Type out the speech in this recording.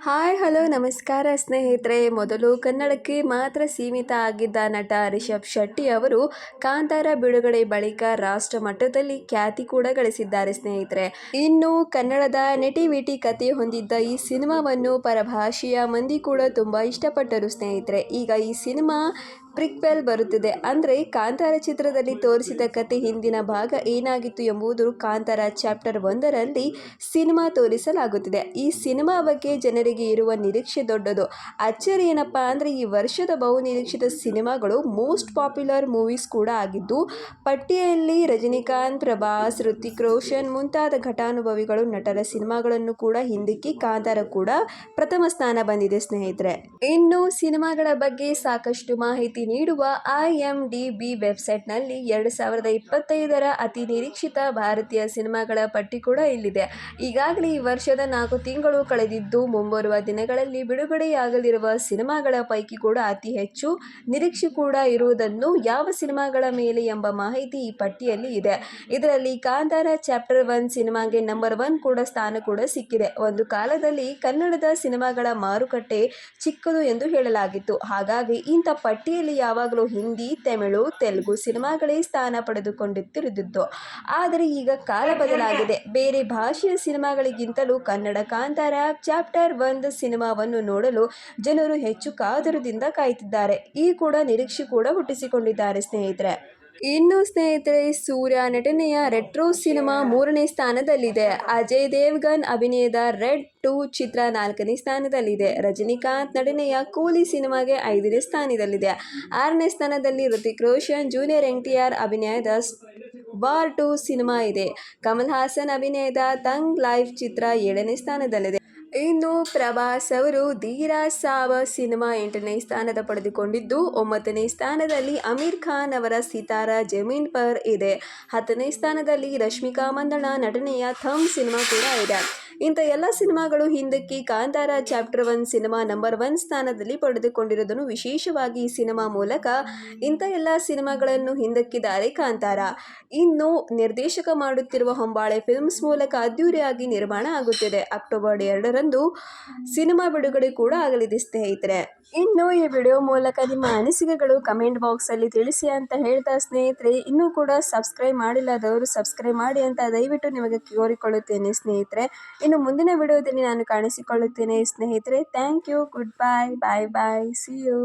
Hi hello ನಮಸ್ಕಾರ ಸ್ನೇಹಿತರೆ. ಮೊದಲು ಕನ್ನಡಕ್ಕೆ ಮಾತ್ರ ಸೀಮಿತ ಆಗಿದ್ದ ನಟ ರಿಷಬ್ ಶೆಟ್ಟಿ ಅವರು ಕಾಂತಾರ ಬಿಡುಗಡೆ ಬಳಿಕ ರಾಷ್ಟ್ರ ಮಟ್ಟದಲ್ಲಿ ಖ್ಯಾತಿ ಕೂಡ ಗಳಿಸಿದ್ದಾರೆ ಸ್ನೇಹಿತರೆ. ಇನ್ನು ಕನ್ನಡದ ನೆಟಿವಿಟಿ ಕಥೆ ಹೊಂದಿದ್ದ ಈ ಸಿನಿಮಾವನ್ನು ಪರಭಾಷೆಯ ಮಂದಿ ಕೂಡ ತುಂಬಾ ಇಷ್ಟಪಟ್ಟರು ಸ್ನೇಹಿತರೆ. ಈಗ ಈ ಸಿನಿಮಾ ಪ್ರಿಕ್ವೆಲ್ ಬರುತ್ತಿದೆ. ಅಂದರೆ ಕಾಂತಾರ ಚಿತ್ರದಲ್ಲಿ ತೋರಿಸಿದ ಕತೆ ಹಿಂದಿನ ಭಾಗ ಏನಾಗಿತ್ತು ಎಂಬುದು ಕಾಂತಾರ ಚಾಪ್ಟರ್ 1ರಲ್ಲಿ ಸಿನಿಮಾ ತೋರಿಸಲಾಗುತ್ತಿದೆ. ಈ ಸಿನಿಮಾ ಬಗ್ಗೆ ಜನರಿಗೆ ಇರುವ ನಿರೀಕ್ಷೆ ದೊಡ್ಡದು. ಅಚ್ಚರಿ ಏನಪ್ಪ ಅಂದರೆ ಈ ವರ್ಷದ ಬಹುನಿರೀಕ್ಷಿತ ಸಿನಿಮಾಗಳು ಮೋಸ್ಟ್ ಪಾಪ್ಯುಲರ್ ಮೂವೀಸ್ ಕೂಡ ಆಗಿದ್ದು, ಪಟ್ಟಿಯಲ್ಲಿ ರಜನಿಕಾಂತ್, ಪ್ರಭಾಸ್, ಹೃತಿಕ್ ರೋಷನ್ ಮುಂತಾದ ಘಟಾನುಭವಿಗಳು ನಟರ ಸಿನಿಮಾಗಳನ್ನು ಕೂಡ ಹಿಂದಿಕ್ಕಿ ಕಾಂತಾರ ಕೂಡ ಪ್ರಥಮ ಸ್ಥಾನ ಬಂದಿದೆ ಸ್ನೇಹಿತರೆ. ಇನ್ನು ಸಿನಿಮಾಗಳ ಬಗ್ಗೆ ಸಾಕಷ್ಟು ಮಾಹಿತಿ ನೀಡುವ IMDb ವೆಬ್ಸೈಟ್ನಲ್ಲಿ 2025ರ ಅತಿ ನಿರೀಕ್ಷಿತ ಭಾರತೀಯ ಸಿನಿಮಾಗಳ ಪಟ್ಟಿ ಕೂಡ ಇಲ್ಲಿದೆ. ಈಗಾಗಲೇ ಈ ವರ್ಷದ 4 ತಿಂಗಳು ಕಳೆದಿದ್ದು, ಮುಂಬರುವ ದಿನಗಳಲ್ಲಿ ಬಿಡುಗಡೆಯಾಗಲಿರುವ ಸಿನಿಮಾಗಳ ಪೈಕಿ ಕೂಡ ಅತಿ ಹೆಚ್ಚು ನಿರೀಕ್ಷೆ ಕೂಡ ಇರುವುದನ್ನು ಯಾವ ಸಿನಿಮಾಗಳ ಮೇಲೆ ಎಂಬ ಮಾಹಿತಿ ಈ ಪಟ್ಟಿಯಲ್ಲಿ ಇದೆ. ಇದರಲ್ಲಿ ಕಾಂತಾರ ಚಾಪ್ಟರ್ 1 ಸಿನಿಮಾಗೆ ನಂಬರ್ 1 ಕೂಡ ಸ್ಥಾನ ಕೂಡ ಸಿಕ್ಕಿದೆ. ಒಂದು ಕಾಲದಲ್ಲಿ ಕನ್ನಡದ ಸಿನಿಮಾಗಳ ಮಾರುಕಟ್ಟೆ ಚಿಕ್ಕದು ಎಂದು ಹೇಳಲಾಗಿತ್ತು. ಹಾಗಾಗಿ ಇಂಥ ಪಟ್ಟಿಯಲ್ಲಿ ಯಾವಾಗಲೂ ಹಿಂದಿ, ತಮಿಳು, ತೆಲುಗು ಸಿನಿಮಾಗಳೇ ಸ್ಥಾನ ಪಡೆದುಕೊಂಡಿರುತ್ತಿದ್ದು. ಆದರೆ ಈಗ ಕಾಲ ಬದಲಾಗಿದೆ. ಬೇರೆ ಭಾಷೆಯ ಸಿನಿಮಾಗಳಿಗಿಂತಲೂ ಕನ್ನಡ ಕಾಂತಾರ ಚಾಪ್ಟರ್ 1 ಸಿನಿಮಾವನ್ನು ನೋಡಲು ಜನರು ಹೆಚ್ಚು ಕಾತುರದಿಂದ ಕಾಯ್ತಿದ್ದಾರೆ. ಈ ಕೂಡ ನಿರೀಕ್ಷೆ ಕೂಡ ಹುಟ್ಟಿಸಿಕೊಂಡಿದ್ದಾರೆ ಸ್ನೇಹಿತರೆ. ಇನ್ನು ಸ್ನೇಹಿತರೆ, ಸೂರ್ಯ ನಟನೆಯ ರೆಟ್ರೋ ಸಿನಿಮಾ 3ನೇ ಸ್ಥಾನದಲ್ಲಿದೆ. ಅಜಯ್ ದೇವಗನ್ ಅಭಿನಯದ ರೆಡ್ 2 ಚಿತ್ರ 4ನೇ ಸ್ಥಾನದಲ್ಲಿದೆ. ರಜನಿಕಾಂತ್ ನಟನೆಯ ಕೂಲಿ ಸಿನಿಮಾಗೆ 5ನೇ ಸ್ಥಾನದಲ್ಲಿದೆ. 6ನೇ ಸ್ಥಾನದಲ್ಲಿ ಹೃತಿಕ್ ರೋಷನ್, ಜೂನಿಯರ್ NTR ಅಭಿನಯದ ವಾರ್ 2 ಸಿನಿಮಾ ಇದೆ. ಕಮಲ್ ಹಾಸನ್ ಅಭಿನಯದ ಥಗ್ ಲೈಫ್ ಚಿತ್ರ 7ನೇ ಸ್ಥಾನದಲ್ಲಿದೆ. ಇನ್ನು ಪ್ರಭಾಸ್ ಅವರು ಧೀರ ಸಾಬ್ ಸಿನಿಮಾ 8ನೇ ಸ್ಥಾನದ ಪಡೆದುಕೊಂಡಿದ್ದು, 9ನೇ ಸ್ಥಾನದಲ್ಲಿ ಅಮೀರ್ ಖಾನ್ ಅವರ ಸಿತಾರ ಜಮೀನ್ ಪರ್ ಇದೆ. 10ನೇ ಸ್ಥಾನದಲ್ಲಿ ರಶ್ಮಿಕಾ ಮಂದಣ್ಣ ನಟನೆಯ ಥಮ್ ಸಿನಿಮಾ ಕೂಡ ಇದೆ. ಇಂಥ ಎಲ್ಲ ಸಿನಿಮಾಗಳು ಹಿಂದಕ್ಕೆ ಕಾಂತಾರ ಚಾಪ್ಟರ್ 1 ಸಿನಿಮಾ ನಂಬರ್ 1 ಸ್ಥಾನದಲ್ಲಿ ಪಡೆದುಕೊಂಡಿರುವುದನ್ನು ವಿಶೇಷವಾಗಿ ಈ ಸಿನಿಮಾ ಮೂಲಕ ಇಂಥ ಎಲ್ಲ ಸಿನಿಮಾಗಳನ್ನು ಹಿಂದಕ್ಕಿದ್ದಾರೆ ಕಾಂತಾರ. ಇನ್ನು ನಿರ್ದೇಶಕ ಮಾಡುತ್ತಿರುವ ಹೊಂಬಾಳೆ ಫಿಲ್ಮ್ಸ್ ಮೂಲಕ ಅದ್ದೂರಿಯಾಗಿ ನಿರ್ಮಾಣ ಆಗುತ್ತಿದೆ. ಅಕ್ಟೋಬರ್ 2ರಂದು ಸಿನಿಮಾ ಬಿಡುಗಡೆ ಕೂಡ ಆಗಲಿದೆ ಸ್ನೇಹಿತರೆ. ಇನ್ನು ಈ ವಿಡಿಯೋ ಮೂಲಕ ನಿಮ್ಮ ಅನಿಸಿಕೆಗಳು ಕಮೆಂಟ್ ಬಾಕ್ಸಲ್ಲಿ ತಿಳಿಸಿ ಅಂತ ಹೇಳ್ತಾ ಸ್ನೇಹಿತರೆ, ಇನ್ನೂ ಕೂಡ ಸಬ್ಸ್ಕ್ರೈಬ್ ಮಾಡಿಲ್ಲದವರು ಸಬ್ಸ್ಕ್ರೈಬ್ ಮಾಡಿ ಅಂತ ದಯವಿಟ್ಟು ನಿಮಗೆ ಕೋರಿಕೊಳ್ಳುತ್ತೇನೆ ಸ್ನೇಹಿತರೆ. ಇನ್ನು ಮುಂದಿನ ವಿಡಿಯೋದಲ್ಲಿ ನಾನು ಕಾಣಿಸಿಕೊಳ್ಳುತ್ತೇನೆ ಸ್ನೇಹಿತರೆ. Thank you, good bye, bye bye, see you.